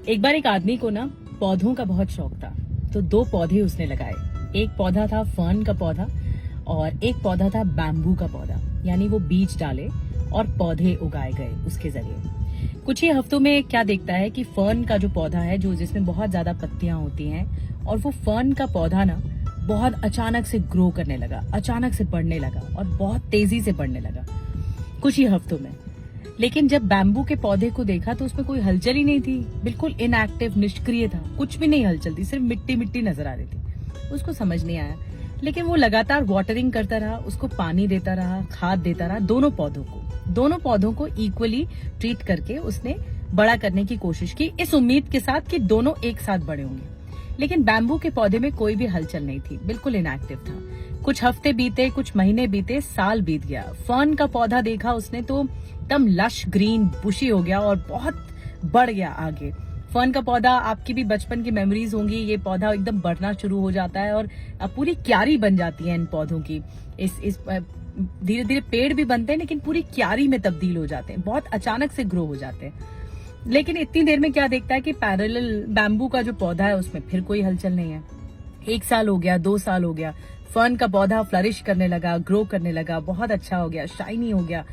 एक बार एक आदमी को ना पौधों का बहुत शौक था, तो 2 पौधे उसने लगाए। एक पौधा था फर्न का पौधा और एक पौधा था बैम्बू का पौधा। यानी वो बीज डाले और पौधे उगाए गए उसके जरिए। कुछ ही हफ्तों में क्या देखता है कि फर्न का जो पौधा है, जो जिसमें बहुत ज्यादा पत्तियां होती हैं, और वो फर्न का पौधा ना बहुत अचानक से ग्रो करने लगा, अचानक से बढ़ने लगा और बहुत तेजी से बढ़ने लगा कुछ ही हफ्तों में। लेकिन जब बैम्बू के पौधे को देखा तो उसमें कोई हलचल ही नहीं थी, बिल्कुल इनएक्टिव, निष्क्रिय था, कुछ भी नहीं हलचल थी, सिर्फ मिट्टी मिट्टी नजर आ रही थी। उसको समझ नहीं आया, लेकिन वो लगातार वाटरिंग करता रहा, उसको पानी देता रहा, खाद देता रहा, दोनों पौधों को इक्वली ट्रीट करके उसने बड़ा करने की कोशिश की, इस उम्मीद के साथ कि दोनों एक साथ बड़े होंगे। लेकिन बैम्बू के पौधे में कोई भी हलचल नहीं थी, बिल्कुल इनएक्टिव था। कुछ हफ्ते बीते, कुछ महीने बीते, साल बीत गया। फर्न का पौधा देखा उसने तो एकदम लश ग्रीन बुशी हो गया और बहुत बढ़ गया आगे। फर्न का पौधा, आपकी भी बचपन की मेमोरीज होंगी, ये पौधा एकदम बढ़ना शुरू हो जाता है और पूरी क्यारी बन जाती है इन पौधों की। इस धीरे धीरे पेड़ भी बनते हैं, लेकिन पूरी क्यारी में तब्दील हो जाते हैं, बहुत अचानक से ग्रो हो जाते हैं। लेकिन इतनी देर में क्या देखता है कि पैरेलल बैम्बू का जो पौधा है उसमें फिर कोई हलचल नहीं है। 1 साल हो गया, 2 साल हो गया, फर्न का पौधा फ्लरिश करने लगा, ग्रो करने लगा, बहुत अच्छा हो गया, शाइनी हो गया।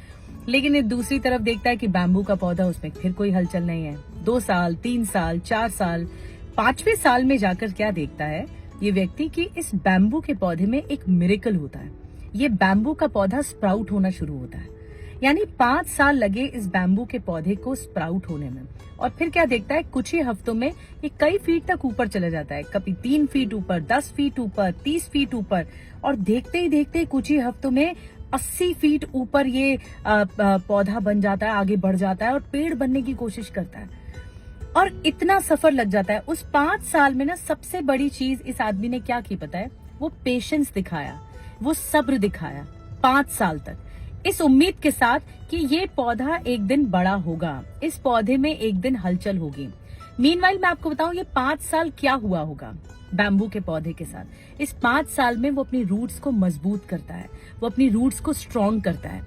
लेकिन दूसरी तरफ देखता है कि बैम्बू का पौधा, उसमें फिर कोई हलचल नहीं है। 2 साल, 3 साल, 4 साल, 5वें साल में जाकर क्या देखता है ये व्यक्ति कि इस बैम्बू के पौधे में एक मिरेकल होता है। ये बैम्बू का पौधा स्प्राउट होना शुरू होता है। यानी 5 साल लगे इस बैम्बू के पौधे को स्प्राउट होने में। और फिर क्या देखता है, कुछ ही हफ्तों में ये कई फीट तक ऊपर चला जाता है, कभी 3 फीट ऊपर, 10 फीट ऊपर, 30 फीट ऊपर, और देखते ही देखते कुछ ही हफ्तों में 80 फीट ऊपर ये पौधा बन जाता है, आगे बढ़ जाता है और पेड़ बनने की कोशिश करता है। और इतना सफर लग जाता है। उस 5 साल में ना सबसे बड़ी चीज इस आदमी ने क्या की पता है? वो पेशेंस दिखाया, वो सब्र दिखाया 5 साल तक, इस उम्मीद के साथ कि ये पौधा एक दिन बड़ा होगा, इस पौधे में एक दिन हलचल होगी। मीनवाइल मैं आपको बताऊं ये 5 साल क्या हुआ होगा बैम्बू के पौधे के साथ। इस 5 साल में वो अपनी रूट्स को मजबूत करता है, वो अपनी रूट्स को स्ट्रॉन्ग करता है।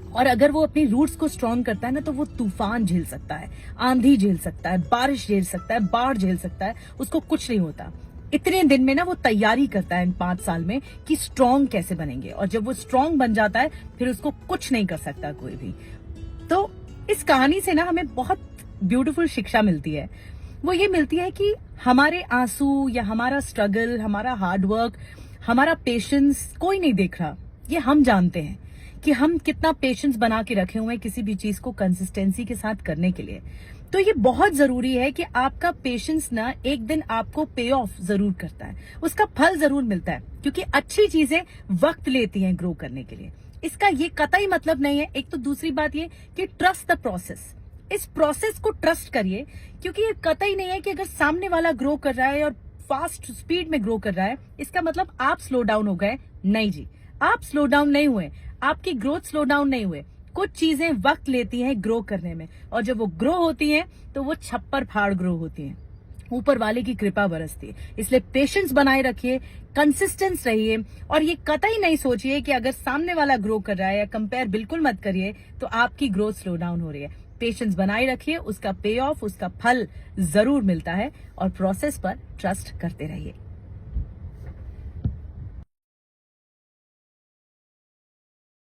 और अगर वो अपनी रूट्स को स्ट्रॉन्ग करता है ना, तो वो तूफान झेल सकता है, आंधी झेल सकता है, बारिश झेल सकता है, बाढ़ झेल सकता है, उसको कुछ नहीं होता। इतने दिन में ना वो तैयारी करता है इन 5 साल में कि स्ट्रॉन्ग कैसे बनेंगे, और जब वो स्ट्रॉन्ग बन जाता है फिर उसको कुछ नहीं कर सकता कोई भी। तो इस कहानी से ना हमें बहुत ब्यूटीफुल शिक्षा मिलती है। वो ये मिलती है कि हमारे आंसू या हमारा स्ट्रगल, हमारा हार्डवर्क, हमारा पेशेंस कोई नहीं देख रहा। ये हम जानते हैं कि हम कितना पेशेंस बना के रखे हुए हैं किसी भी चीज को कंसिस्टेंसी के साथ करने के लिए। तो ये बहुत जरूरी है कि आपका पेशेंस ना एक दिन आपको पे ऑफ जरूर करता है, उसका फल जरूर मिलता है, क्योंकि अच्छी चीजें वक्त लेती हैं ग्रो करने के लिए। इसका ये कतई मतलब नहीं है। एक तो दूसरी बात ये कि ट्रस्ट द प्रोसेस, इस प्रोसेस को ट्रस्ट करिए, क्योंकि ये कतई नहीं है कि अगर सामने वाला ग्रो कर रहा है और फास्ट स्पीड में ग्रो कर रहा है, इसका मतलब आप स्लो डाउन हो गए। नहीं जी, आप स्लो डाउन नहीं हुए, आपकी ग्रोथ स्लो डाउन नहीं हुए। कुछ चीजें वक्त लेती हैं ग्रो करने में, और जब वो ग्रो होती हैं तो वो छप्पर फाड़ ग्रो होती हैं, ऊपर वाले की कृपा बरसती है। इसलिए पेशेंस बनाए रखिए, कंसिस्टेंस रहिए, और ये कतई नहीं सोचिए कि अगर सामने वाला ग्रो कर रहा है, या कंपेयर बिल्कुल मत करिए तो आपकी ग्रोथ स्लो डाउन हो रही है। पेशेंस बनाए रखिए, उसका पे ऑफ, उसका फल जरूर मिलता है, और प्रोसेस पर ट्रस्ट करते रहिए।